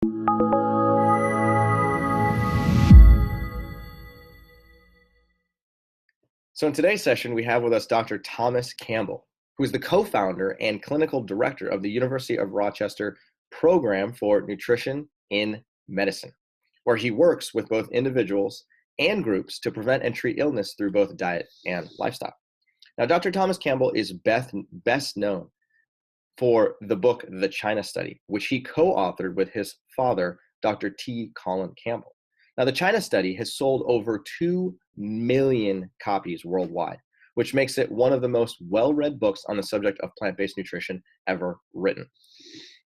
So in today's session, we have with us Dr. Thomas Campbell, who is the co-founder and clinical director of the University of Rochester Program for Nutrition in Medicine, where he works with both individuals and groups to prevent and treat illness through both diet and lifestyle. Now, Dr. Thomas Campbell is best known for the book, The China Study, which he co-authored with his father, Dr. T. Colin Campbell. Now, the China Study has sold over 2 million copies worldwide, which makes it one of the most well-read books on the subject of plant-based nutrition ever written.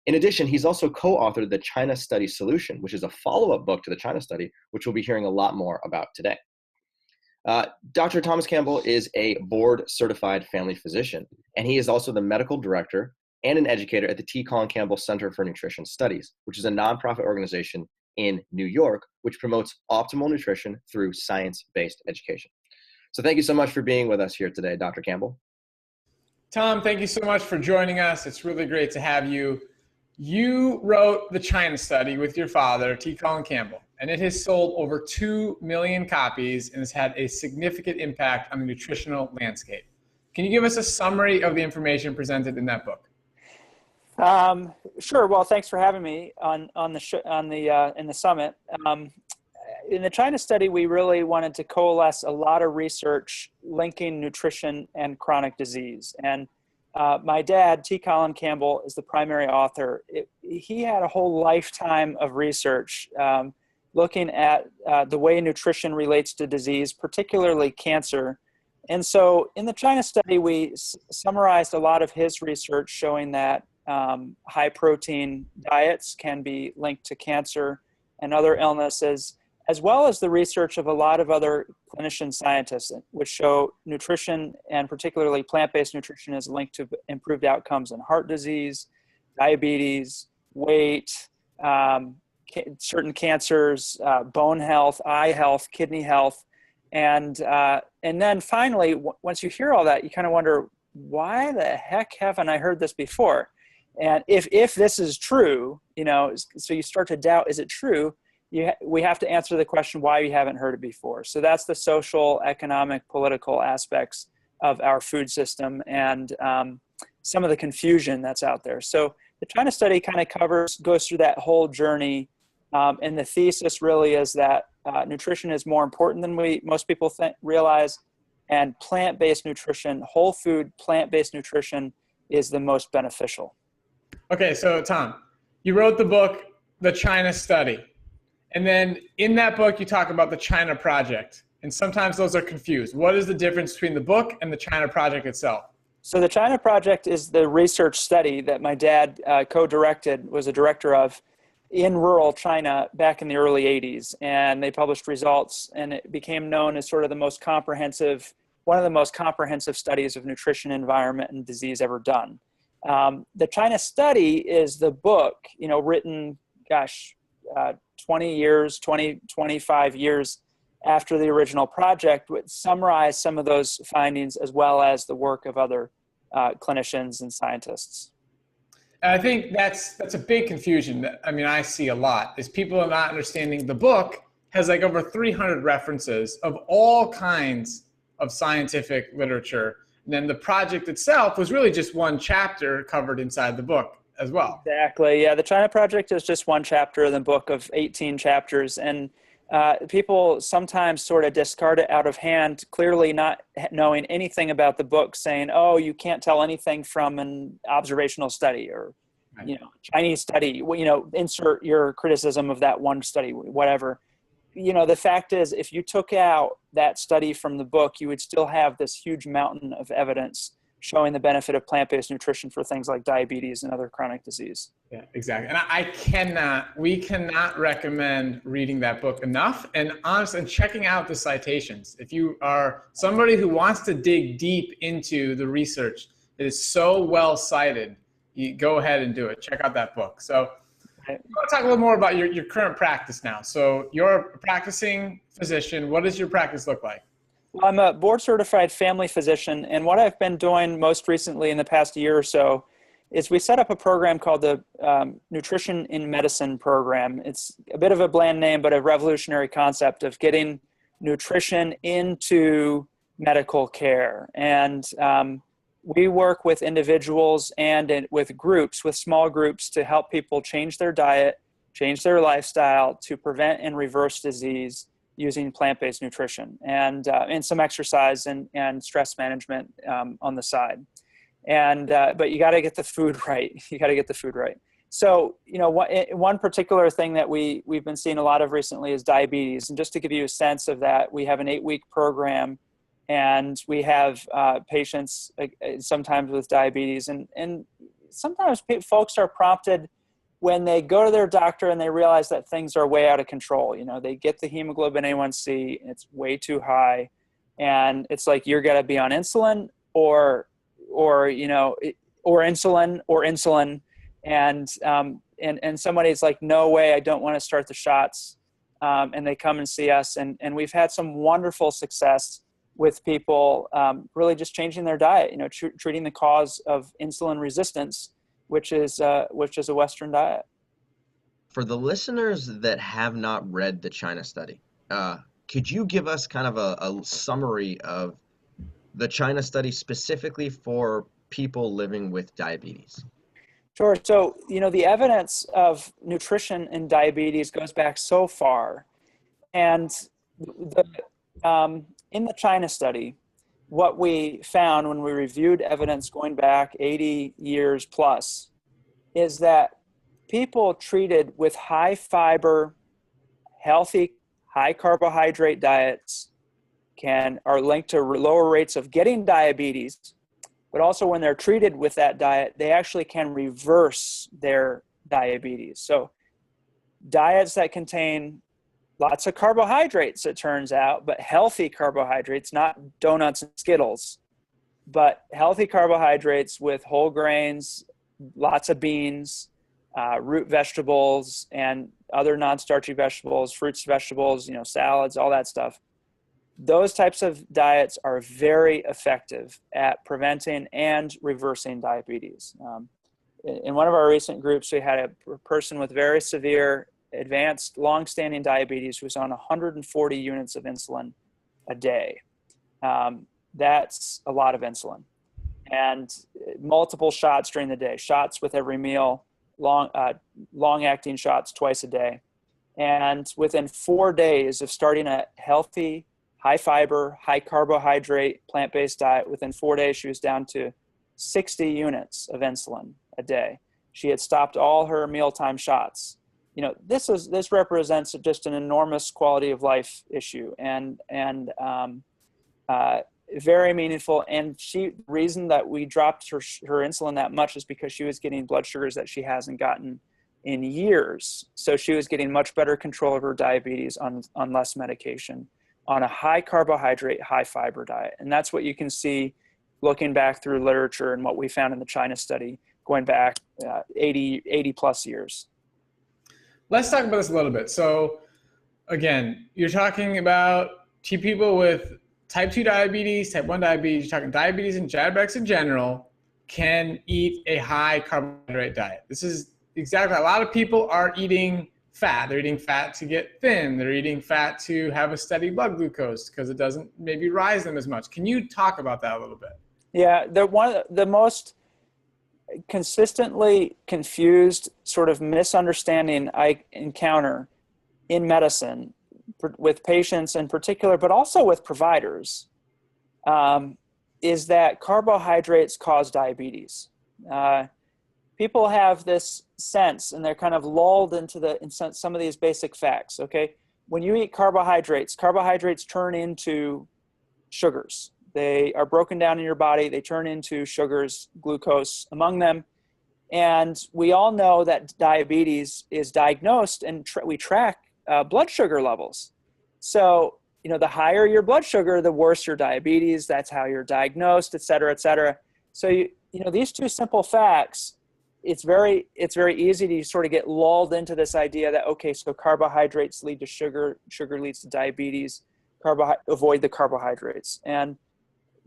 In addition, he's also co-authored the China Study Solution, which is a follow-up book to the China Study, which we'll be hearing a lot more about today. Dr. Thomas Campbell is a board-certified family physician, and he is also the medical director and an educator at the T. Colin Campbell Center for Nutrition Studies, which is a nonprofit organization in New York, which promotes optimal nutrition through science-based education. So thank you so much for being with us here today, Dr. Campbell. Tom, thank you so much for joining us. It's really great to have you. You wrote the China Study with your father, T. Colin Campbell, and it has sold over 2 million copies and has had a significant impact on the nutritional landscape. Can you give us a summary of the information presented in that book? Sure. Well, thanks for having me in the summit. In the China Study, we really wanted to coalesce a lot of research linking nutrition and chronic disease. And my dad, T. Colin Campbell, is the primary author. He had a whole lifetime of research looking at the way nutrition relates to disease, particularly cancer. And so in the China Study, we summarized a lot of his research showing that high protein diets can be linked to cancer and other illnesses, as well as the research of a lot of other clinician scientists, which show nutrition and particularly plant-based nutrition is linked to improved outcomes in heart disease, diabetes, weight, certain cancers, bone health, eye health, kidney health. And then finally, once you hear all that, you kind of wonder, why the heck haven't I heard this before? And if this is true, so you start to doubt, is it true? We have to answer the question why you haven't heard it before. So that's the social, economic, political aspects of our food system and some of the confusion that's out there. So the China Study kind of goes through that whole journey. And the thesis really is that nutrition is more important than most people realize. And plant-based nutrition, whole food, plant-based nutrition is the most beneficial. Okay, so Tom, you wrote the book, The China Study. And then in that book, you talk about the China Project. And sometimes those are confused. What is the difference between the book and the China Project itself? So the China Project is the research study that my dad co-directed, was a director of, in rural China back in the early 80s. And they published results, and it became known as sort of one of the most comprehensive studies of nutrition, environment, and disease ever done. The China Study is the book, written, 25 years after the original project, which summarized some of those findings as well as the work of other clinicians and scientists. And I think that's a big confusion that, I see a lot, is people are not understanding the book has like over 300 references of all kinds of scientific literature. And then the project itself was really just one chapter covered inside the book as well. Exactly. Yeah. The China Project is just one chapter in the book of 18 chapters. And people sometimes sort of discard it out of hand, clearly not knowing anything about the book, saying, oh, you can't tell anything from an observational study or, right, Chinese study, insert your criticism of that one study, whatever. The fact is, if you took out that study from the book, you would still have this huge mountain of evidence showing the benefit of plant-based nutrition for things like diabetes and other chronic disease. Yeah, exactly. And we cannot recommend reading that book enough, and honestly, and checking out the citations. If you are somebody who wants to dig deep into the research, it is so well cited. You go ahead and do it. Check out that book. So I want to talk a little more about your current practice now. So you're a practicing physician. What does your practice look like? Well, I'm a board certified family physician, and what I've been doing most recently in the past year or so is we set up a program called the Nutrition in Medicine program. It's a bit of a bland name, but a revolutionary concept of getting nutrition into medical care. And we work with individuals and with groups, with small groups, to help people change their diet, change their lifestyle to prevent and reverse disease using plant-based nutrition and some exercise and stress management on the side. And but you got to get the food right. You got to get the food right. So, one particular thing that we've been seeing a lot of recently is diabetes. And just to give you a sense of that, we have an 8-week program, and we have patients sometimes with diabetes. And sometimes folks are prompted when they go to their doctor and they realize that things are way out of control. They get the hemoglobin A1C, and it's way too high. And it's like, you're going to be on insulin or insulin. And somebody's like, no way, I don't want to start the shots. And they come and see us. And we've had some wonderful success with people really just changing their diet, treating the cause of insulin resistance, which is a Western diet. For the listeners that have not read the China study, could you give us kind of a summary of the China study specifically for people living with diabetes? Sure. So, the evidence of nutrition in diabetes goes back so far. And in the China study, what we found when we reviewed evidence going back 80 years plus is that people treated with high fiber, healthy, high carbohydrate diets are linked to lower rates of getting diabetes, but also when they're treated with that diet, they actually can reverse their diabetes. So diets that contain lots of carbohydrates, it turns out, but healthy carbohydrates, not donuts and Skittles, but healthy carbohydrates with whole grains, lots of beans, root vegetables, and other non-starchy vegetables, fruits, vegetables, salads, all that stuff. Those types of diets are very effective at preventing and reversing diabetes. In one of our recent groups, we had a person with very severe, advanced, long-standing diabetes who was on 140 units of insulin a day. That's a lot of insulin. And multiple shots during the day, shots with every meal, long-acting shots twice a day. And within 4 days of starting a healthy, high fiber, high carbohydrate, plant-based diet, within 4 days, she was down to 60 units of insulin a day. She had stopped all her mealtime shots. This represents just an enormous quality of life issue and very meaningful. And the reason that we dropped her insulin that much is because she was getting blood sugars that she hasn't gotten in years. So she was getting much better control of her diabetes on less medication, on a high carbohydrate, high fiber diet. And that's what you can see looking back through literature and what we found in the China study going back 80 plus years. Let's talk about this a little bit. So again, you're talking about people with type 2 diabetes, type 1 diabetes, you're talking diabetes and diabetics in general can eat a high carbohydrate diet. This is exactly, a lot of people are eating fat. They're eating fat to get thin. They're eating fat to have a steady blood glucose because it doesn't maybe rise them as much. Can you talk about that a little bit? Yeah, one of the most consistently confused sort of misunderstanding I encounter in medicine with patients in particular, but also with providers, is that carbohydrates cause diabetes. People have this sense, and they're kind of lulled into some of these basic facts, okay? When you eat carbohydrates turn into sugars. They are broken down in your body. They turn into sugars, glucose among them. And we all know that diabetes is diagnosed, and we track blood sugar levels. So, the higher your blood sugar, the worse your diabetes. That's how you're diagnosed, et cetera, et cetera. So, these two simple facts, it's very easy to sort of get lulled into this idea that, okay, so carbohydrates lead to sugar, sugar leads to diabetes, avoid the carbohydrates. And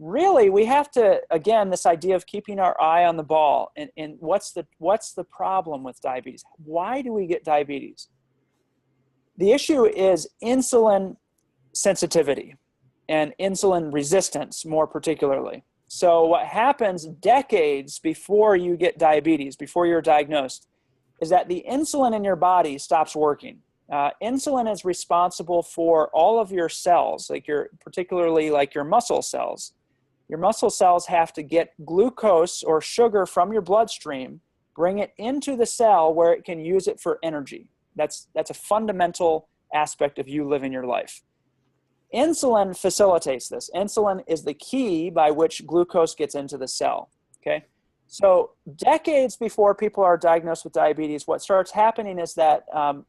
really, we have to, again, this idea of keeping our eye on the ball. And what's the problem with diabetes? Why do we get diabetes? The issue is insulin sensitivity and insulin resistance, more particularly. So what happens decades before you get diabetes, before you're diagnosed, is that the insulin in your body stops working. Insulin is responsible for all of your cells, particularly like your muscle cells. Your muscle cells have to get glucose or sugar from your bloodstream, bring it into the cell where it can use it for energy. That's a fundamental aspect of you living your life. Insulin facilitates this. Insulin is the key by which glucose gets into the cell, okay? So decades before people are diagnosed with diabetes, what starts happening is that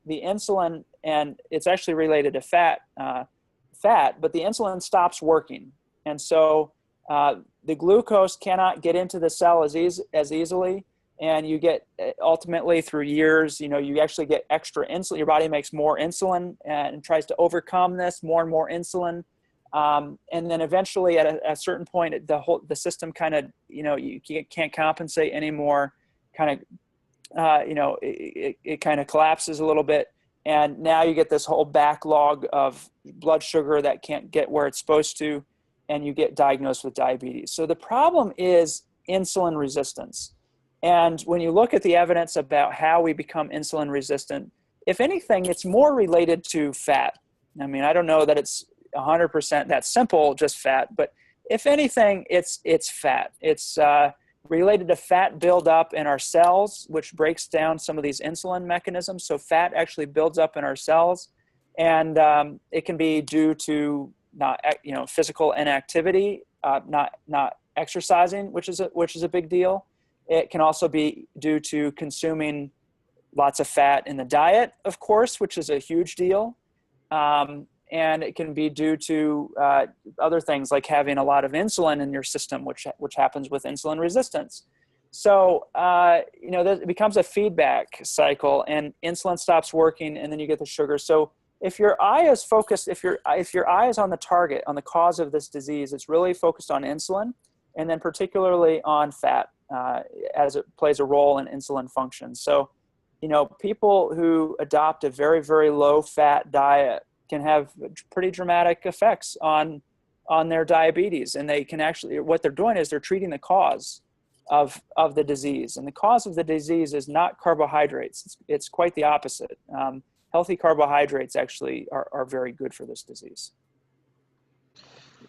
the insulin, and it's actually related to fat, but the insulin stops working. And so the glucose cannot get into the cell as easily. And you get, ultimately through years, you actually get extra insulin. Your body makes more insulin and tries to overcome this, more and more insulin. And then eventually at a certain point, the system kind of, you can't compensate anymore, it kind of collapses a little bit. And now you get this whole backlog of blood sugar that can't get where it's supposed to, and you get diagnosed with diabetes. So the problem is insulin resistance. And when you look at the evidence about how we become insulin resistant, if anything, it's more related to fat. I mean, I don't know that it's 100% that simple, just fat, but if anything, it's fat. It's related to fat buildup in our cells, which breaks down some of these insulin mechanisms. So fat actually builds up in our cells, and it can be due to not, physical inactivity, not exercising, which is a big deal. It can also be due to consuming lots of fat in the diet, of course, which is a huge deal. And it can be due to other things like having a lot of insulin in your system, which happens with insulin resistance. So, it becomes a feedback cycle, and insulin stops working, and then you get the sugar. So if your eye is focused, if your eye is on the target, on the cause of this disease, it's really focused on insulin, and then particularly on fat, as it plays a role in insulin function. So, people who adopt a very, very low fat diet can have pretty dramatic effects on their diabetes. And they can actually, what they're doing is they're treating the cause of the disease. And the cause of the disease is not carbohydrates. It's quite the opposite. Healthy carbohydrates actually are very good for this disease.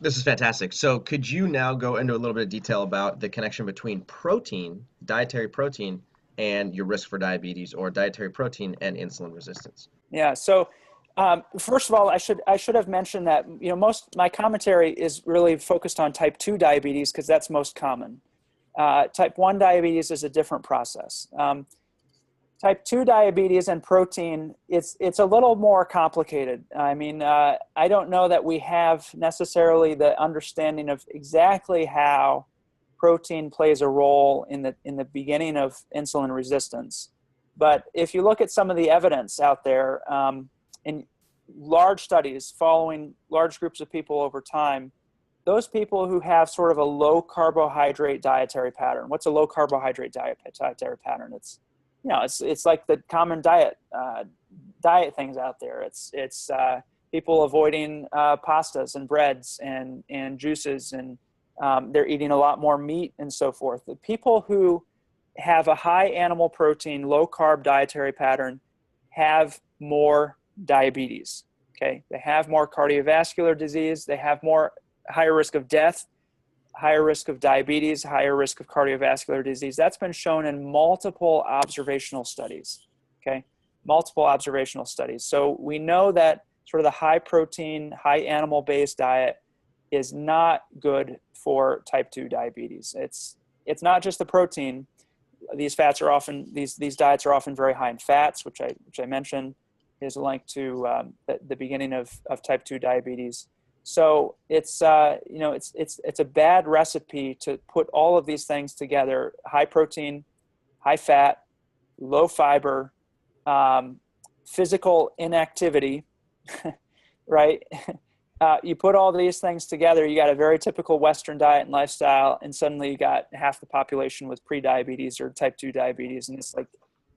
This is fantastic. So could you now go into a little bit of detail about the connection between protein, dietary protein, and your risk for diabetes, or dietary protein and insulin resistance? Yeah. So first of all, I should have mentioned that, most my commentary is really focused on type 2 diabetes because that's most common. Type 1 diabetes is a different process. Type 2 diabetes and protein, it's a little more complicated. I mean, I don't know that we have necessarily the understanding of exactly how protein plays a role in the beginning of insulin resistance. But if you look at some of the evidence out there, in large studies following large groups of people over time, those people who have sort of a low carbohydrate dietary pattern. What's a low carbohydrate dietary pattern? It's like the common diet things out there. It's people avoiding pastas and breads and juices, and they're eating a lot more meat and so forth. The people who have a high animal protein, low carb dietary pattern have more diabetes. Okay, they have more cardiovascular disease. They have higher risk of death, higher risk of diabetes, higher risk of cardiovascular disease. That's been shown in multiple observational studies, okay? Multiple observational studies. So we know that sort of the high protein, high animal-based diet is not good for type 2 diabetes. It's not just the protein. These diets are often very high in fats, which I mentioned is linked to the beginning of type 2 diabetes. So it's a bad recipe to put all of these things together: high protein, high fat, low fiber, physical inactivity, right? You put all these things together, you got a very typical Western diet and lifestyle, and suddenly you got half the population with prediabetes or type 2 diabetes, and it's like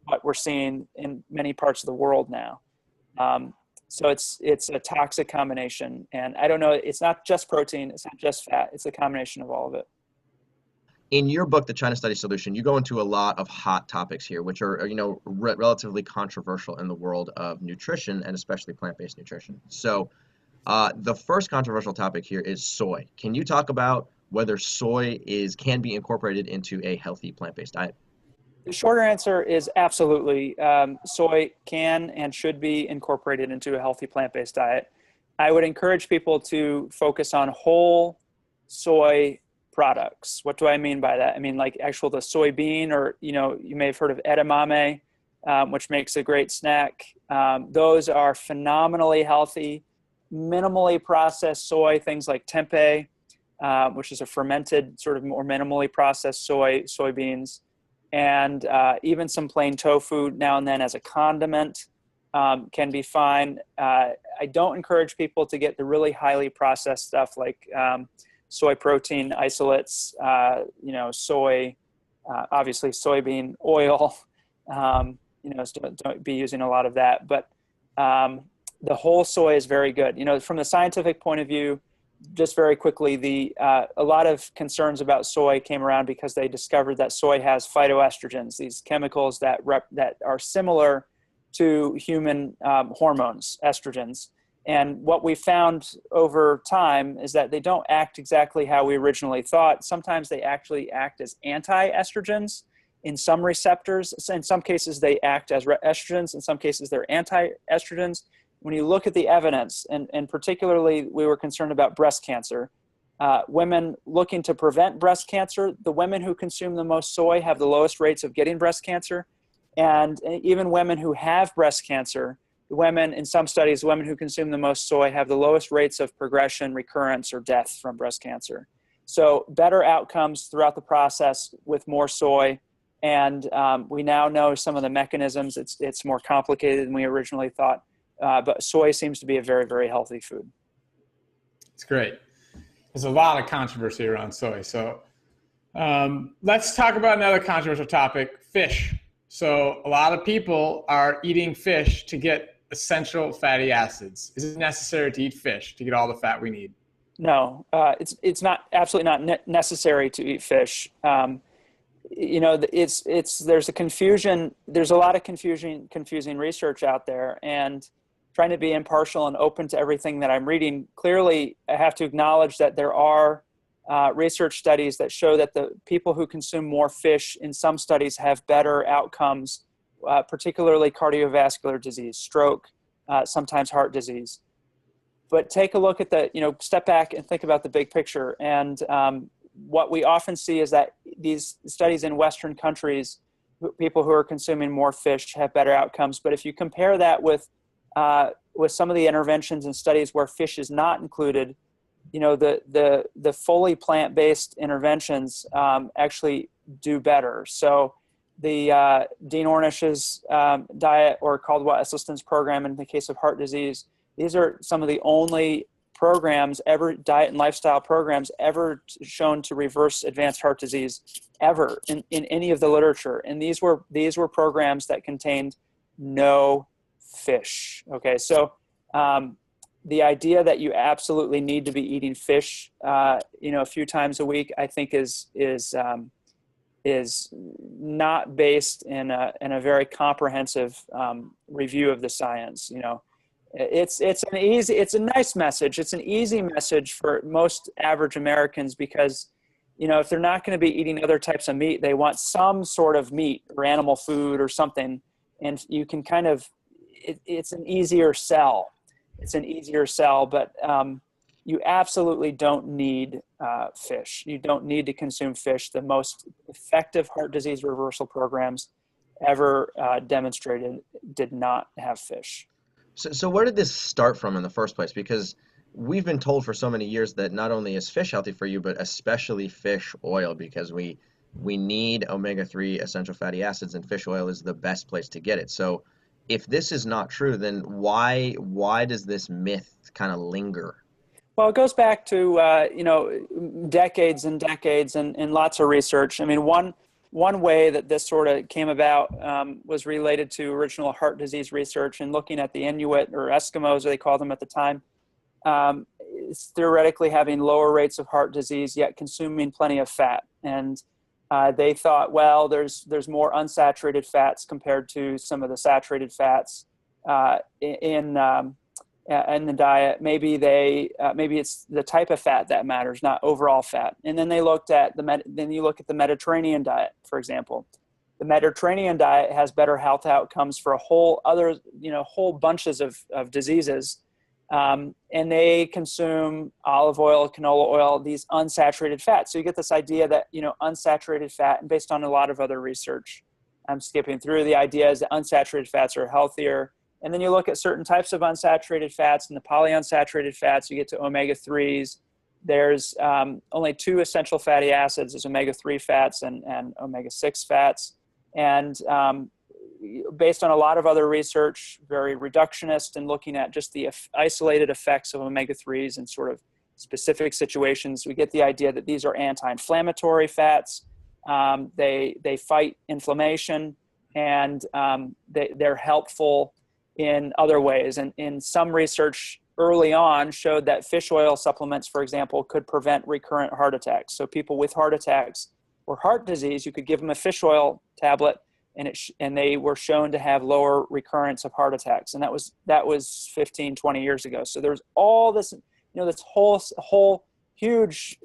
what we're seeing in many parts of the world now. So it's a toxic combination, and I don't know, it's not just protein, it's not just fat, it's a combination of all of it. In your book, The China Study Solution, you go into a lot of hot topics here, which are, relatively controversial in the world of nutrition and especially plant-based nutrition. So the first controversial topic here is soy. Can you talk about whether soy can be incorporated into a healthy plant-based diet? The shorter answer is absolutely. Soy can and should be incorporated into a healthy plant-based diet. I would encourage people to focus on whole soy products. What do I mean by that? I mean like the soybean, or you may have heard of edamame, which makes a great snack. Those are phenomenally healthy, minimally processed soy, things like tempeh, which is a fermented sort of more minimally processed soybeans, and even some plain tofu now and then as a condiment can be fine. I don't encourage people to get the really highly processed stuff like soy protein isolates, soy, obviously soybean oil. Don't be using a lot of that, but the whole soy is very good. From the scientific point of view, just very quickly, a lot of concerns about soy came around because they discovered that soy has phytoestrogens, these chemicals that are similar to human hormones, estrogens. And what we found over time is that they don't act exactly how we originally thought. Sometimes they actually act as anti-estrogens in some receptors. In some cases, they act as estrogens. In some cases, they're anti-estrogens. When you look at the evidence, and particularly we were concerned about breast cancer, women looking to prevent breast cancer, the women who consume the most soy have the lowest rates of getting breast cancer. And even women who have breast cancer, in some studies, women who consume the most soy have the lowest rates of progression, recurrence, or death from breast cancer. So better outcomes throughout the process with more soy. And we now know some of the mechanisms. It's more complicated than we originally thought. But soy seems to be a very, very healthy food. It's great. There's a lot of controversy around soy. So let's talk about another controversial topic, fish. So a lot of people are eating fish to get essential fatty acids. Is it necessary to eat fish to get all the fat we need? No, it's not absolutely not necessary to eat fish. There's a confusion. There's a lot of confusing research out there, and trying to be impartial and open to everything that I'm reading. Clearly, I have to acknowledge that there are research studies that show that the people who consume more fish in some studies have better outcomes, particularly cardiovascular disease, stroke, sometimes heart disease. But take a look at step back and think about the big picture. And what we often see is that these studies in Western countries, people who are consuming more fish have better outcomes. But if you compare that with some of the interventions and studies where fish is not included, the fully plant-based interventions actually do better. So the Dean Ornish's diet, or called what, assistance program in the case of heart disease, these are some of the only programs diet and lifestyle programs ever shown to reverse advanced heart disease ever in any of the literature. And these were programs that contained no fish. Okay, so the idea that you absolutely need to be eating fish, a few times a week, I think is not based in a very comprehensive review of the science. It's a nice message. It's an easy message for most average Americans because, if they're not going to be eating other types of meat, they want some sort of meat or animal food or something, and you can kind of. It's an easier sell. But you absolutely don't need fish. You don't need to consume fish. The most effective heart disease reversal programs ever demonstrated did not have fish. So where did this start from in the first place? Because we've been told for so many years that not only is fish healthy for you, but especially fish oil, because we need omega-3 essential fatty acids, and fish oil is the best place to get it. So if this is not true, then why does this myth kind of linger? Well, it goes back to decades and decades and lots of research. I mean, one way that this sort of came about was related to original heart disease research and looking at the Inuit or Eskimos, as they called them at the time, theoretically having lower rates of heart disease yet consuming plenty of fat. And they thought, well, there's more unsaturated fats compared to some of the saturated fats in the diet. Maybe it's the type of fat that matters, not overall fat. And then they looked at then you look at the Mediterranean diet, for example. The Mediterranean diet has better health outcomes for a whole bunches of diseases. And they consume olive oil, canola oil, these unsaturated fats. So you get this idea that, unsaturated fat, and based on a lot of other research, I'm skipping through, the idea is that unsaturated fats are healthier. And then you look at certain types of unsaturated fats and the polyunsaturated fats, you get to omega-3s. There's only two essential fatty acids, there's omega-3 fats and omega-6 fats. And based on a lot of other research, very reductionist and looking at just the isolated effects of omega-3s in sort of specific situations, we get the idea that these are anti-inflammatory fats. They fight inflammation, and they're helpful in other ways. And in some research early on showed that fish oil supplements, for example, could prevent recurrent heart attacks. So people with heart attacks or heart disease, you could give them a fish oil tablet, and they were shown to have lower recurrence of heart attacks. And that was 15, 20 years ago. So there's all this, this whole huge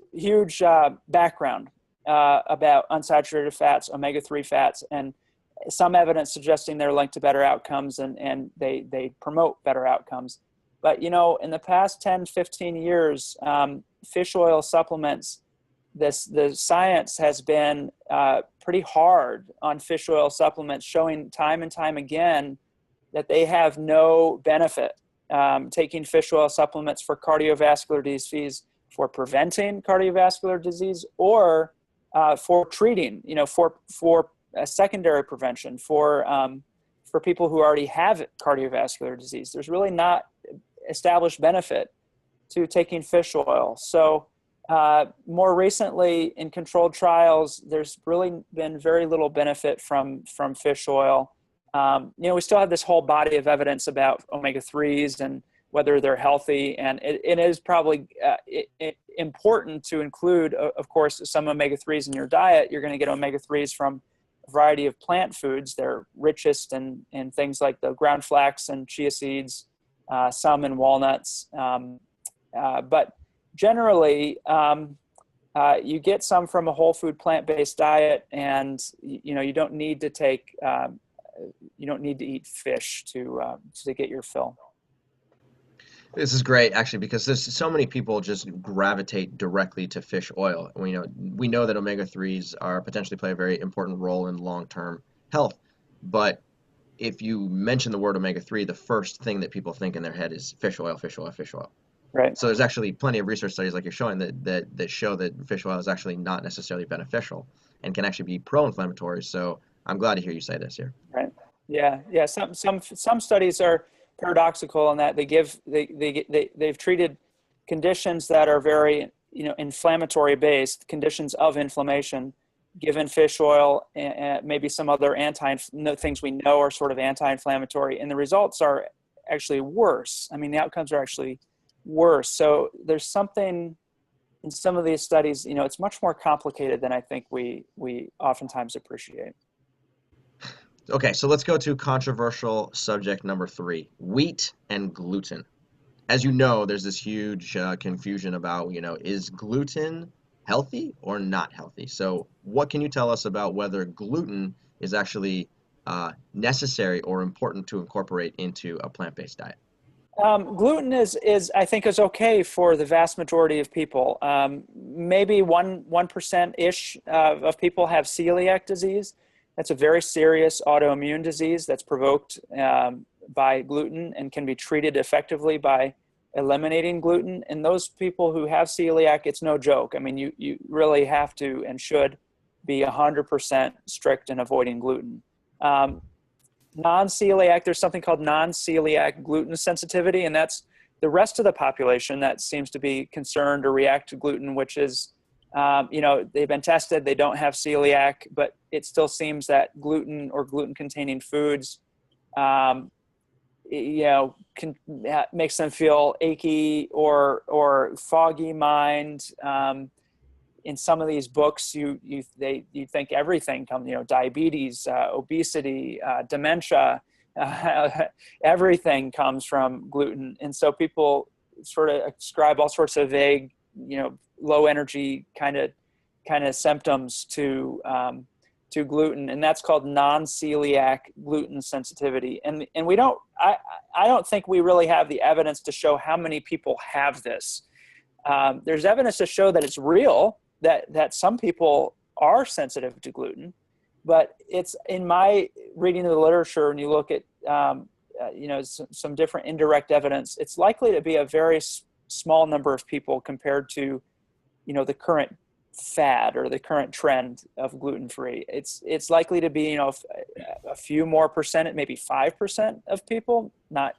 background about unsaturated fats, omega-3 fats, and some evidence suggesting they're linked to better outcomes, and they promote better outcomes. But, in the past 10, 15 years, fish oil supplements, the science has been pretty hard on fish oil supplements, showing time and time again that they have no benefit. Taking fish oil supplements for cardiovascular disease, for preventing cardiovascular disease, or for treating, for secondary prevention, for people who already have cardiovascular disease. There's really not established benefit to taking fish oil. So more recently in controlled trials, there's really been very little benefit from fish oil. We still have this whole body of evidence about omega-3s and whether they're healthy. And it is probably important to include, of course, some omega-3s in your diet. You're going to get omega-3s from a variety of plant foods. They're richest in things like the ground flax and chia seeds, some in walnuts. But generally, you get some from a whole food plant-based diet, and you don't need to take you don't need to eat fish to get your fill. This is great, actually, because there's so many people just gravitate directly to fish oil. We know that omega-3s are potentially play a very important role in long-term health, but if you mention the word omega-3, the first thing that people think in their head is fish oil, fish oil, fish oil. Right. So there's actually plenty of research studies like you're showing that show that fish oil is actually not necessarily beneficial and can actually be pro-inflammatory. So I'm glad to hear you say this here. Right. Yeah. Some studies are paradoxical in that they've treated conditions that are very inflammatory based, conditions of inflammation, given fish oil and maybe some other things we know are sort of anti-inflammatory, and the results are actually worse. I mean, the outcomes are actually worse. So there's something in some of these studies, it's much more complicated than I think we oftentimes appreciate. Okay, so let's go to controversial subject number 3, wheat and gluten. As you know, there's this huge confusion about, is gluten healthy or not healthy? So what can you tell us about whether gluten is actually necessary or important to incorporate into a plant-based diet? Gluten is I think is okay for the vast majority of people. Maybe 1% of people have celiac disease. That's a very serious autoimmune disease that's provoked by gluten and can be treated effectively by eliminating gluten. And those people who have celiac, it's no joke. I mean, you really have to and should be 100% strict in avoiding gluten. Non-celiac, there's something called non-celiac gluten sensitivity, and that's the rest of the population that seems to be concerned or react to gluten, which is, they've been tested, they don't have celiac, but it still seems that gluten or gluten-containing foods, makes them feel achy or foggy mind. In some of these books, you think everything comes, diabetes, obesity, dementia, everything comes from gluten. And so people sort of ascribe all sorts of vague, low energy kind of symptoms to gluten, and that's called non-celiac gluten sensitivity. And I don't think we really have the evidence to show how many people have this. There's evidence to show that it's real, that some people are sensitive to gluten, but it's, in my reading of the literature, when you look at some different indirect evidence, it's likely to be a very small number of people compared to the current fad or the current trend of gluten-free. It's likely to be a few more percent, maybe 5% of people, not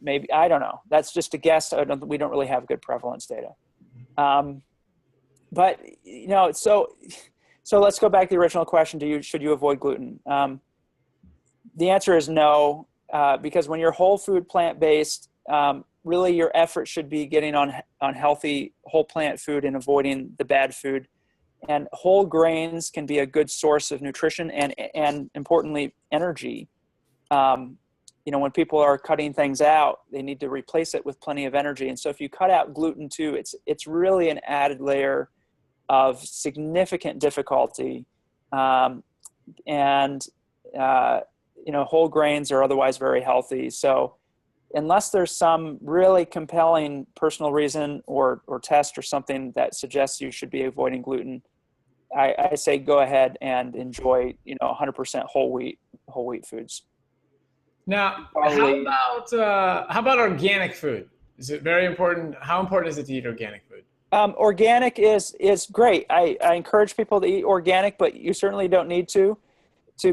maybe, I don't know, that's just a guess. We don't really have good prevalence data. But so let's go back to the original question. Should you avoid gluten? The answer is no, because when you're whole food plant-based, really your effort should be getting on healthy whole plant food and avoiding the bad food. And whole grains can be a good source of nutrition and importantly, energy. When people are cutting things out, they need to replace it with plenty of energy. And so if you cut out gluten too, it's really an added layer of significant difficulty. Whole grains are otherwise very healthy. So unless there's some really compelling personal reason or test or something that suggests you should be avoiding gluten, I say go ahead and enjoy 100% whole wheat foods. Now, how about organic food? Is it very important? How important is it to eat organic food? Organic is great. I encourage people to eat organic, but you certainly don't need to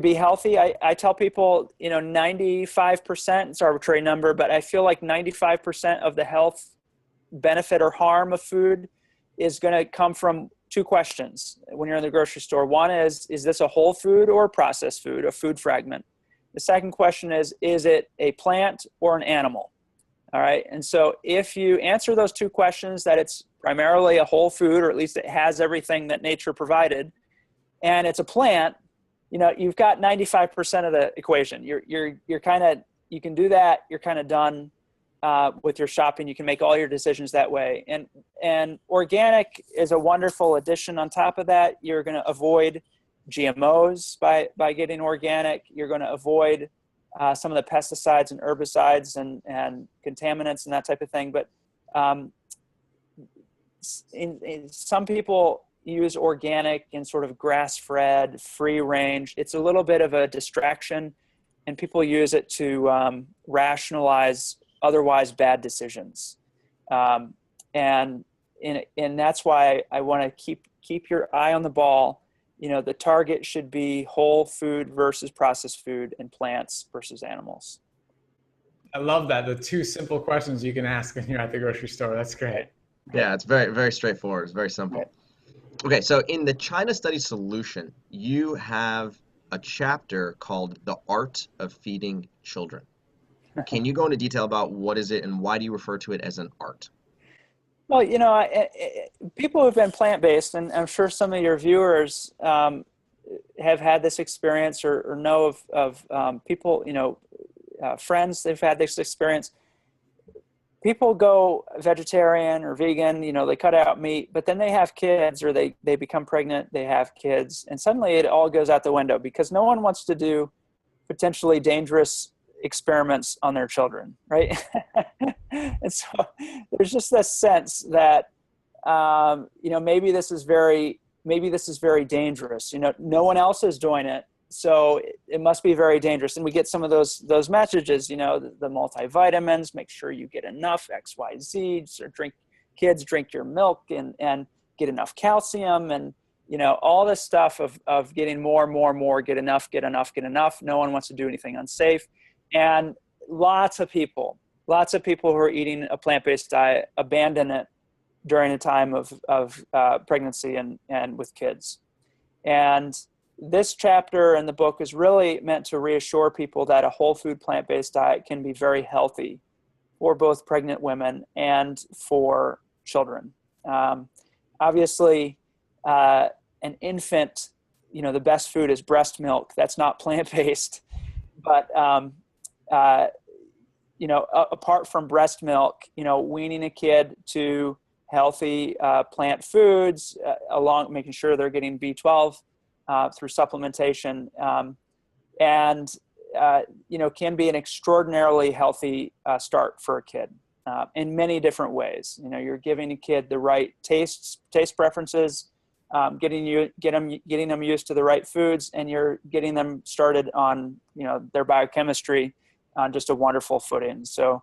be healthy. I tell people, 95%, it's an arbitrary number, but I feel like 95% of the health benefit or harm of food is going to come from two questions when you're in the grocery store. One is this a whole food or a processed food, a food fragment? The second question is it a plant or an animal? All right. And so if you answer those two questions, that it's primarily a whole food, or at least it has everything that nature provided, and it's a plant, you've got 95% of the equation. You're kind of, you can do that. You're kind of done with your shopping. You can make all your decisions that way. And organic is a wonderful addition on top of that. You're going to avoid GMOs by getting organic. You're going to avoid some of the pesticides and herbicides and contaminants and that type of thing. But in some people use organic and sort of grass-fed, free range. It's a little bit of a distraction, and people use it to rationalize otherwise bad decisions. And that's why I want to keep your eye on the ball. The target should be whole food versus processed food, and plants versus animals. I love that. The two simple questions you can ask when you're at the grocery store. That's great. Yeah, it's very, very straightforward. It's very simple. Right. Okay, so in the China Study Solution, you have a chapter called The Art of Feeding Children. Can you go into detail about what is it and why do you refer to it as an art? Well, people who've been plant-based, and I'm sure some of your viewers have had this experience or know of people, friends, they've had this experience. People go vegetarian or vegan, they cut out meat, but then they have kids, or they become pregnant, they have kids, and suddenly it all goes out the window because no one wants to do potentially dangerous experiments on their children, right? And so there's just this sense that, maybe this is very dangerous. No one else is doing it, so it must be very dangerous. And we get some of those messages, the multivitamins, make sure you get enough X, Y, Z, or drink your milk and get enough calcium, and all this stuff of getting more, get enough. No one wants to do anything unsafe. And lots of people lots of people who are eating a plant-based diet abandon it during a time of pregnancy and with kids. And this chapter in the book is really meant to reassure people that a whole food plant-based diet can be very healthy for both pregnant women and for children. Obviously, an infant, the best food is breast milk. That's not plant-based. But, apart from breast milk, weaning a kid to healthy plant foods, along making sure they're getting B12 through supplementation, can be an extraordinarily healthy start for a kid in many different ways. You're giving a kid the right taste preferences, getting them used to the right foods, and you're getting them started on their biochemistry on just a wonderful footing. So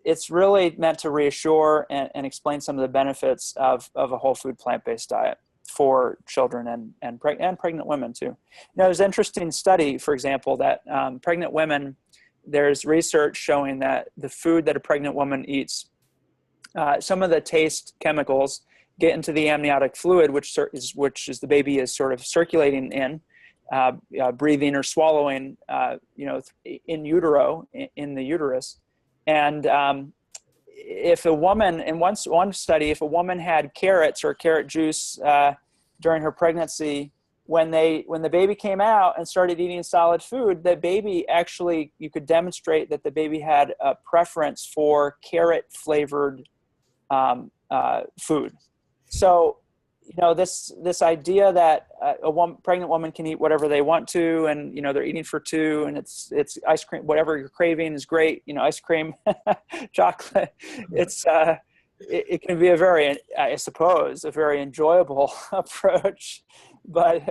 it's really meant to reassure and explain some of the benefits of a whole food plant-based diet for children and pregnant women too. There's an interesting study, for example, that pregnant women, there's research showing that the food that a pregnant woman eats, some of the taste chemicals get into the amniotic fluid, which is the baby is sort of circulating in, breathing or swallowing, in utero, in the uterus. And if a woman, in one study, if a woman had carrots or carrot juice during her pregnancy, when the baby came out and started eating solid food, the baby actually, you could demonstrate that the baby had a preference for carrot flavored food. So, this idea that pregnant woman can eat whatever they want to, and they're eating for two, and it's ice cream, whatever you're craving is great. Ice cream, chocolate. It can be a very enjoyable approach, but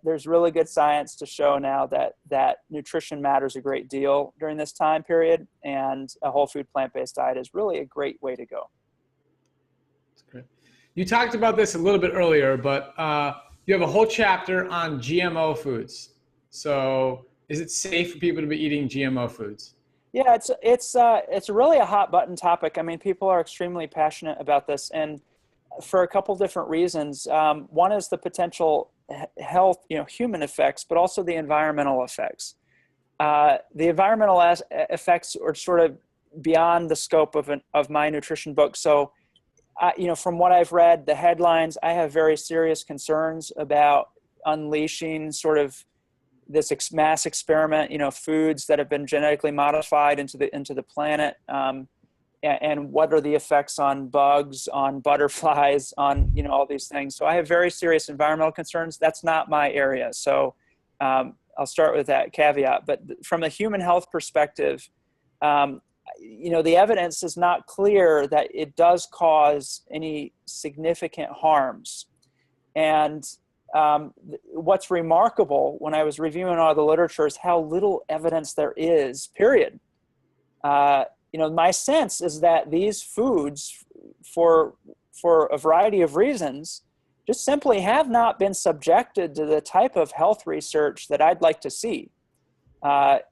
there's really good science to show now that nutrition matters a great deal during this time period, and a whole food plant-based diet is really a great way to go. You talked about this a little bit earlier, but you have a whole chapter on GMO foods. So is it safe for people to be eating GMO foods? Yeah, it's really a hot button topic. I mean, people are extremely passionate about this, and for a couple different reasons. One is the potential health, human effects, but also the environmental effects. The environmental effects are sort of beyond the scope of my nutrition book. So from what I've read, the headlines, I have very serious concerns about unleashing sort of this mass experiment, foods that have been genetically modified into the planet, and what are the effects on bugs, on butterflies, on all these things. So I have very serious environmental concerns. That's not my area. So I'll start with that caveat. But from a human health perspective, the evidence is not clear that it does cause any significant harms. And what's remarkable when I was reviewing all the literature is how little evidence there is, period. My sense is that these foods, for a variety of reasons, just simply have not been subjected to the type of health research that I'd like to see.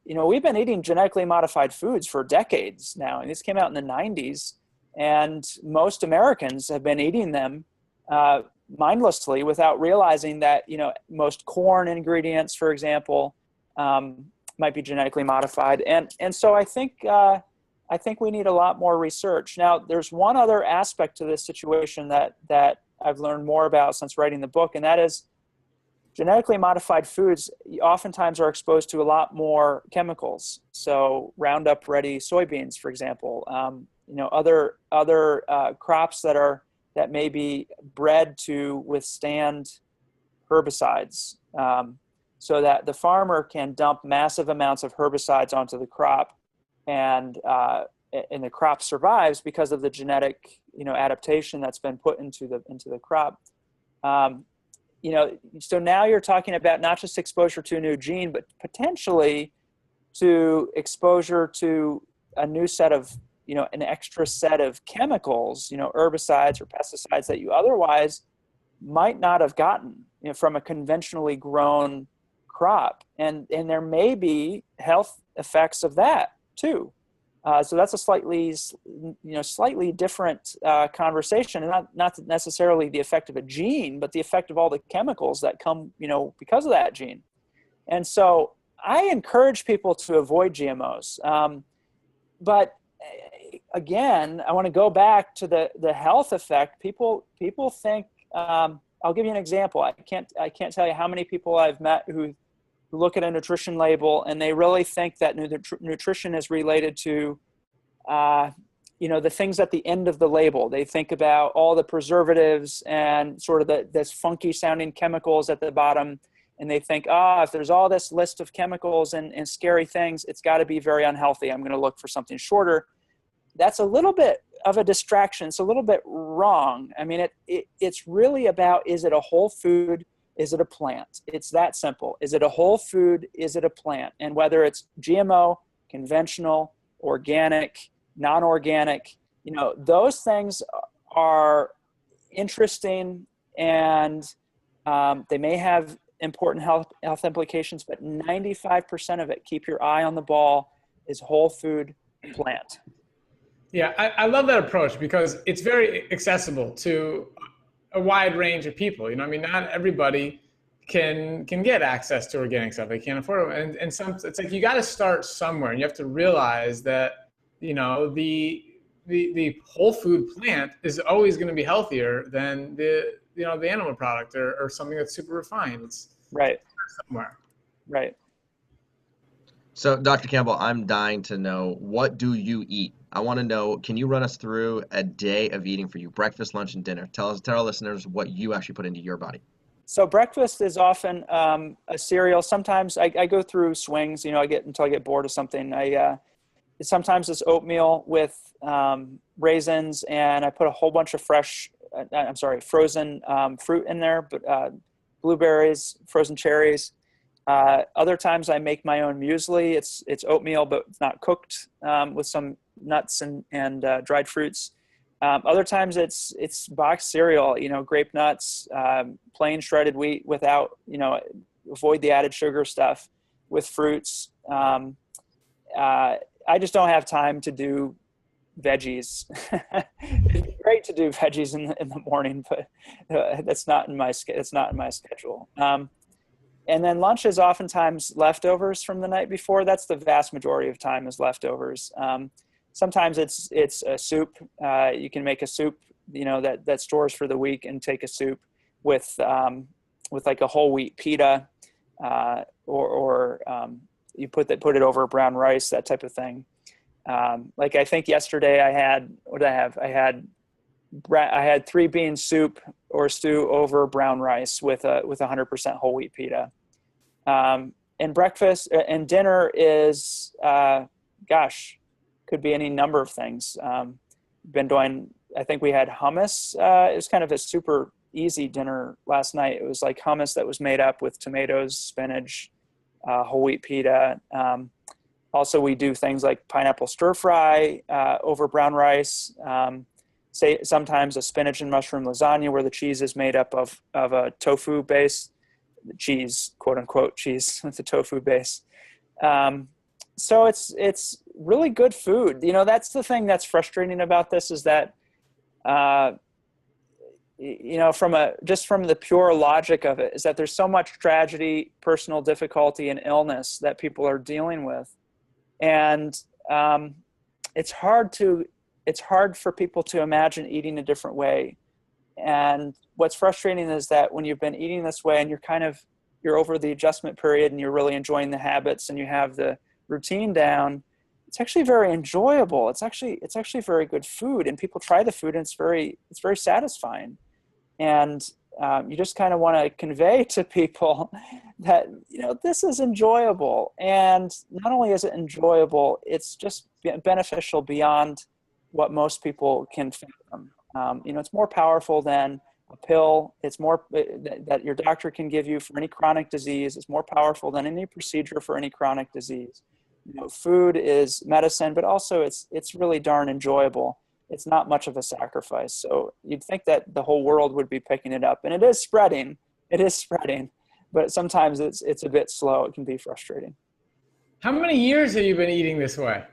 We've been eating genetically modified foods for decades now, and this came out in the 90s, and most Americans have been eating them mindlessly without realizing that, most corn ingredients, for example, might be genetically modified. And so I think we need a lot more research. Now, there's one other aspect to this situation that I've learned more about since writing the book, and that is genetically modified foods oftentimes are exposed to a lot more chemicals. So Roundup Ready soybeans, for example, other crops that may be bred to withstand herbicides, so that the farmer can dump massive amounts of herbicides onto the crop, and the crop survives because of the genetic adaptation that's been put into the crop. So now you're talking about not just exposure to a new gene, but potentially to exposure to a new set of, an extra set of chemicals, herbicides or pesticides that you otherwise might not have gotten, from a conventionally grown crop. And there may be health effects of that too. So that's a slightly different conversation, and not necessarily the effect of a gene, but the effect of all the chemicals that come, because of that gene. And so I encourage people to avoid GMOs. But again, I want to go back to the health effect. People think, I'll give you an example. I can't tell you how many people I've met who look at a nutrition label and they really think that nutrition is related to, the things at the end of the label. They think about all the preservatives and sort of this funky sounding chemicals at the bottom. And they think, if there's all this list of chemicals and scary things, it's got to be very unhealthy. I'm going to look for something shorter. That's a little bit of a distraction. It's a little bit wrong. I mean, it's really about, is it a whole food? Is it a plant? It's that simple. Is it a whole food? Is it a plant? And whether it's GMO, conventional, organic, non-organic, those things are interesting, and they may have important health implications, but 95% of it, keep your eye on the ball, is whole food plant. Yeah, I love that approach because it's very accessible to a wide range of people. Not everybody can get access to organic stuff. They can't afford it. And it's like, you got to start somewhere, and you have to realize that, the whole food plant is always going to be healthier than the animal product or something that's super refined. It's right somewhere. Right. So, Dr. Campbell, I'm dying to know, what do you eat? I want to know, can you run us through a day of eating for you? Breakfast, lunch, and dinner. Tell our listeners what you actually put into your body. So breakfast is often a cereal. Sometimes I go through swings, until I get bored of something. Sometimes it's oatmeal with raisins, and I put a whole bunch of frozen fruit in there, but blueberries, frozen cherries. Other times I make my own muesli. It's oatmeal, but it's not cooked, with some nuts and dried fruits. Other times it's boxed cereal, grape nuts, plain shredded wheat without, avoid the added sugar stuff, with fruits. I just don't have time to do veggies. It's great to do veggies in the morning, but that's not in my schedule. And then lunch is oftentimes leftovers from the night before. That's the vast majority of time, is leftovers. Sometimes it's a soup. You can make a soup, that stores for the week, and take a soup with like a whole wheat pita, or you put it over brown rice, that type of thing. Like I think yesterday I had 3 bean soup or stew over brown rice with 100% whole wheat pita. And breakfast and dinner is, could be any number of things. I think we had hummus. It was kind of a super easy dinner last night. It was like hummus that was made up with tomatoes, spinach, whole wheat pita. Also, we do things like pineapple stir fry over brown rice. Sometimes a spinach and mushroom lasagna where the cheese is made up of a tofu base, cheese, quote unquote cheese with a tofu base. So it's really good food. That's the thing that's frustrating about this, is that, from the pure logic of it, is that there's so much tragedy, personal difficulty, and illness that people are dealing with. And it's hard for people to imagine eating a different way. And what's frustrating is that when you've been eating this way and you're over the adjustment period and you're really enjoying the habits and you have the routine down, it's actually very enjoyable. It's actually very good food, and people try the food and it's very satisfying. And you just kind of want to convey to people that, this is enjoyable. And not only is it enjoyable, it's just beneficial beyond what most people can fathom. It's more powerful than a pill. It's more that your doctor can give you for any chronic disease. It's more powerful than any procedure for any chronic disease. Food is medicine, but also it's really darn enjoyable. It's not much of a sacrifice. So you'd think that the whole world would be picking it up, and it is spreading, but sometimes it's a bit slow. It can be frustrating. How many years have you been eating this way?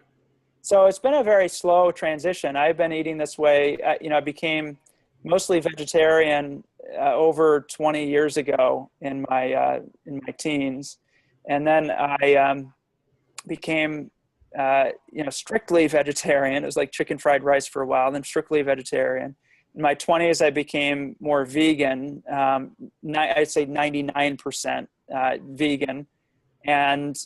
So it's been a very slow transition. I've been eating this way. I became mostly vegetarian over 20 years ago in my teens, and then I became strictly vegetarian. It was like chicken fried rice for a while, then strictly vegetarian. In my 20s, I became more vegan. I'd say 99% vegan, and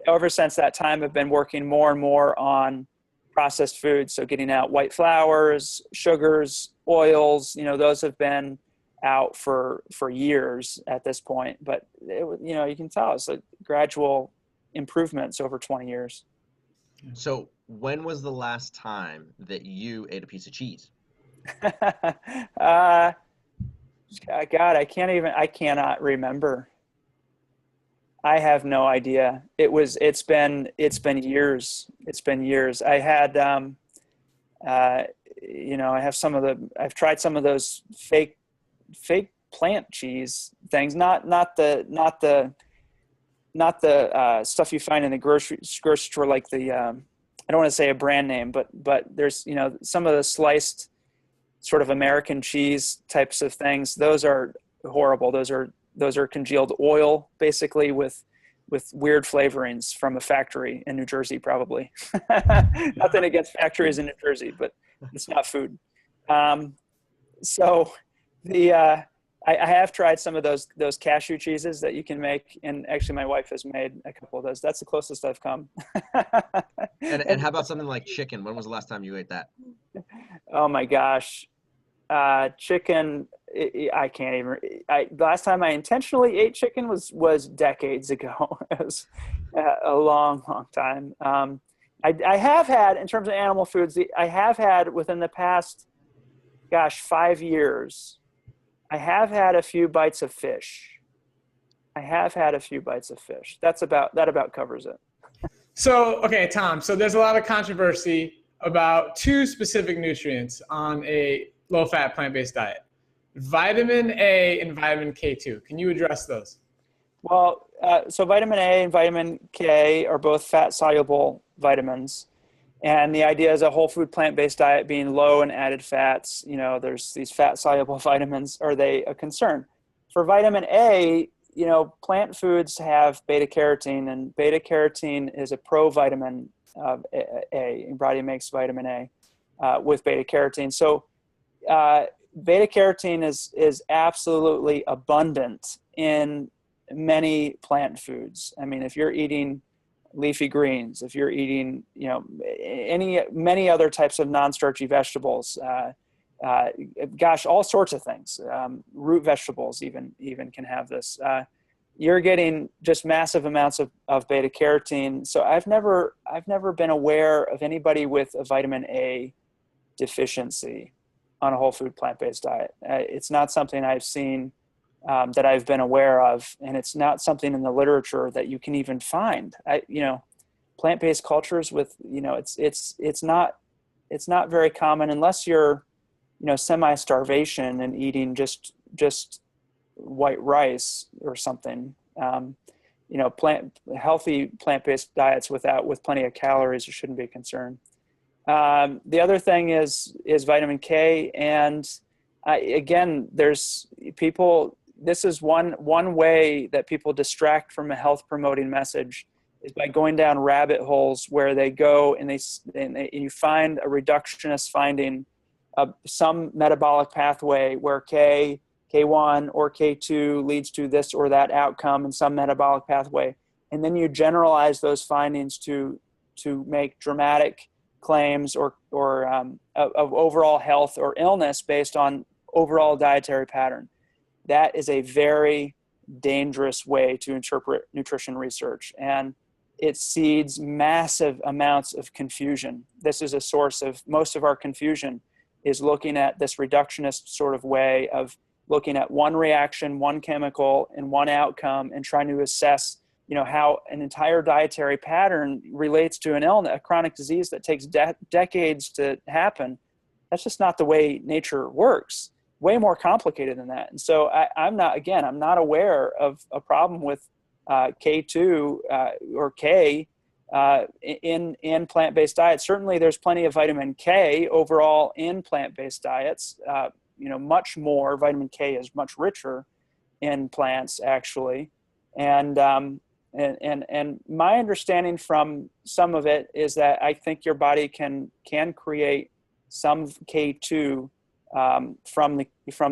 ever since that time, I've been working more and more on processed foods. So getting out white flours, sugars, oils, those have been out for years at this point. But, you can tell it's like gradual improvements over 20 years. So when was the last time that you ate a piece of cheese? God, I cannot remember. I have no idea. It's been years. It's been years. I had, I've tried some of those fake plant cheese things, not the stuff you find in the grocery store, like the, I don't want to say a brand name, but there's, some of the sliced sort of American cheese types of things. Those are horrible. Those are congealed oil, basically, with weird flavorings from a factory in New Jersey, probably. Nothing against factories in New Jersey, but it's not food. So I have tried some of those cashew cheeses that you can make, and actually my wife has made a couple of those. That's the closest I've come. And how about something like chicken? When was the last time you ate that? Oh my gosh. Chicken, I can't even. The last time I intentionally ate chicken was decades ago. It was a long time. I have had, in terms of animal foods, I have had within the past, 5 years, I have had a few bites of fish. That about covers it. So, okay, Tom, so there's a lot of controversy about two specific nutrients on a low-fat plant-based diet: vitamin A and vitamin K2. Can you address those? Well, so vitamin A and vitamin K are both fat-soluble vitamins. And the idea is a whole food plant-based diet being low in added fats. There's these fat-soluble vitamins. Are they a concern? For vitamin A, plant foods have beta-carotene, and beta-carotene is a provitamin of A. Your body makes vitamin A with beta-carotene. So beta-carotene is absolutely abundant in many plant foods. I mean, if you're eating leafy greens, if you're eating, many other types of non-starchy vegetables, all sorts of things, root vegetables even can have this. You're getting just massive amounts of beta carotene. So I've never been aware of anybody with a vitamin A deficiency on a whole food plant-based diet. It's not something I've seen that I've been aware of, and it's not something in the literature that you can even find. Plant-based cultures with, it's not very common unless you're, semi-starvation and eating just white rice or something. Healthy plant-based diets with plenty of calories, you shouldn't be concerned. The other thing is vitamin K, and again, there's people. This is one way that people distract from a health promoting message, is by going down rabbit holes where they go and you find a reductionist finding of some metabolic pathway where K1 or K2 leads to this or that outcome in some metabolic pathway, and then you generalize those findings to make dramatic claims or of overall health or illness based on overall dietary pattern. That is a very dangerous way to interpret nutrition research, and it seeds massive amounts of confusion. This is a source of most of our confusion, is looking at this reductionist sort of way of looking at one reaction, one chemical, and one outcome, and trying to assess, how an entire dietary pattern relates to an illness, a chronic disease that takes decades to happen. That's just not the way nature works. Way more complicated than that. And so I'm not aware of a problem with K2 or K in plant-based diets. Certainly, there's plenty of vitamin K overall in plant-based diets. Much more. Vitamin K is much richer in plants, actually, and my understanding from some of it is that I think your body can create some K2 from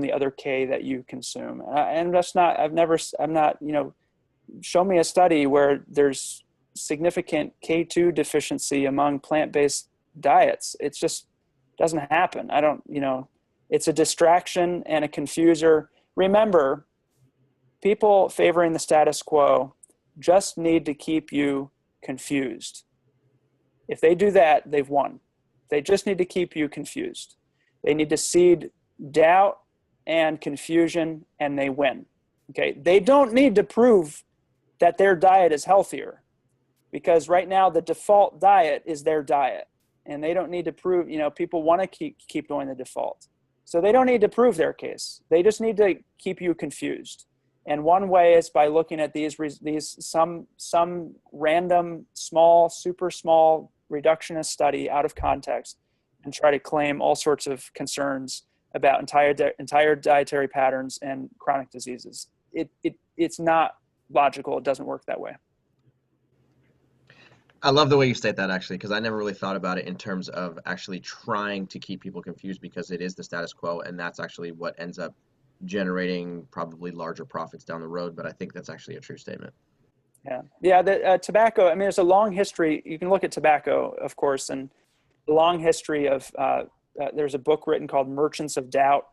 the other K that you consume, and that's not. I'm not. Show me a study where there's significant K2 deficiency among plant-based diets. It just doesn't happen. It's a distraction and a confuser. Remember, people favoring the status quo just need to keep you confused. If they do that, they've won. They just need to keep you confused. They need to seed doubt and confusion, and they win. Okay? They don't need to prove that their diet is healthier, because right now the default diet is their diet, and they don't need to prove, people want to keep going the default. So they don't need to prove their case. They just need to keep you confused. And one way is by looking at these some random super small reductionist study out of context and try to claim all sorts of concerns about entire dietary patterns and chronic diseases. It's not logical. It doesn't work that way. I love the way you state that, actually, because I never really thought about it in terms of actually trying to keep people confused, because it is the status quo, and that's actually what ends up generating probably larger profits down the road. But I think that's actually a true statement. Yeah. The tobacco. There's a long history. You can look at tobacco, of course, and a long history of. There's a book written called Merchants of Doubt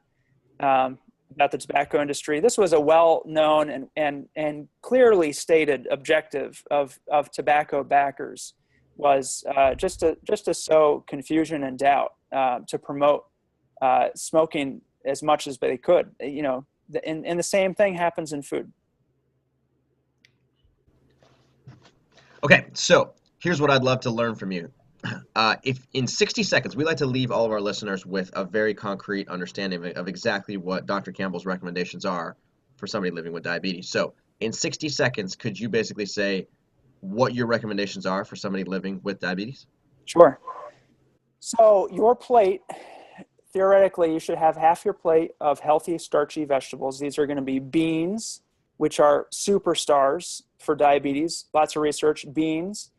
about the tobacco industry. This was a well-known and clearly stated objective of tobacco backers, was just to sow confusion and doubt, to promote smoking as much as they could. And the same thing happens in food. Okay, so here's what I'd love to learn from you. If in 60 seconds, we like to leave all of our listeners with a very concrete understanding of exactly what Dr. Campbell's recommendations are for somebody living with diabetes. So in 60 seconds, could you basically say what your recommendations are for somebody living with diabetes? Sure. So your plate, theoretically, you should have half your plate of healthy, starchy vegetables. These are going to be beans, which are superstars for diabetes. Lots of research. Beans.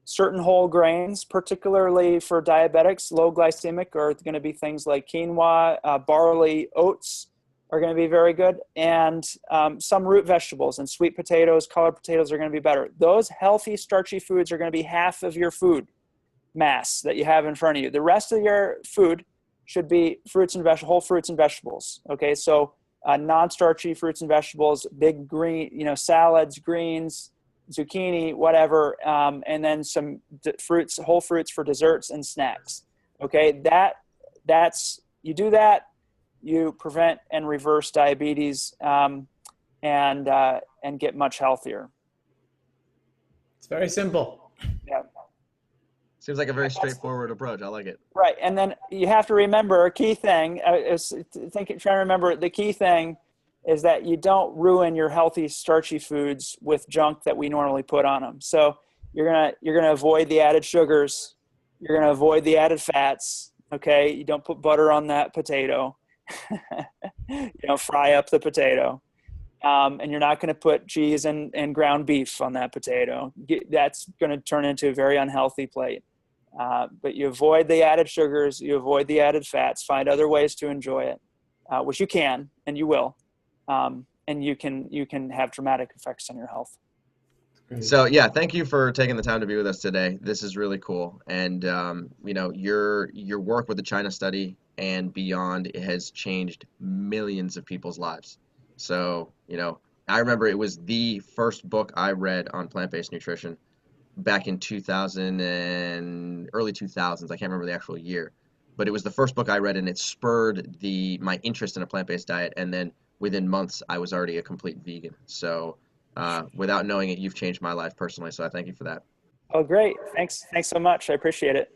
Certain whole grains, particularly for diabetics, low glycemic, are going to be things like quinoa, barley, oats are going to be very good, and some root vegetables and sweet potatoes, colored potatoes are going to be better. Those healthy, starchy foods are going to be half of your food mass that you have in front of you. The rest of your food should be whole fruits and vegetables. Okay, so non-starchy fruits and vegetables, big green, salads, greens, zucchini, whatever, and then some whole fruits for desserts and snacks. Okay, that's you do that, you prevent and reverse diabetes, and get much healthier. It's very simple. Yeah. Seems like a very straightforward approach. I like it. Right, and then you have to remember a key thing. Trying to remember the key thing is that you don't ruin your healthy starchy foods with junk that we normally put on them. So you're gonna avoid the added sugars. You're gonna avoid the added fats. Okay, you don't put butter on that potato. You don't fry up the potato, and you're not gonna put cheese and ground beef on that potato. That's gonna turn into a very unhealthy plate. But you avoid the added sugars. You avoid the added fats. Find other ways to enjoy it, which you can and you will. And you can have dramatic effects on your health. So yeah, thank you for taking the time to be with us today. This is really cool, and your work with the China study and beyond has changed millions of people's lives. So I remember it was the first book I read on plant-based nutrition back in 2000 and early 2000s. I can't remember the actual year, but it was the first book I read, and it spurred my interest in a plant-based diet, and then within months, I was already a complete vegan. So without knowing it, you've changed my life personally. So I thank you for that. Oh, great. Thanks so much. I appreciate it.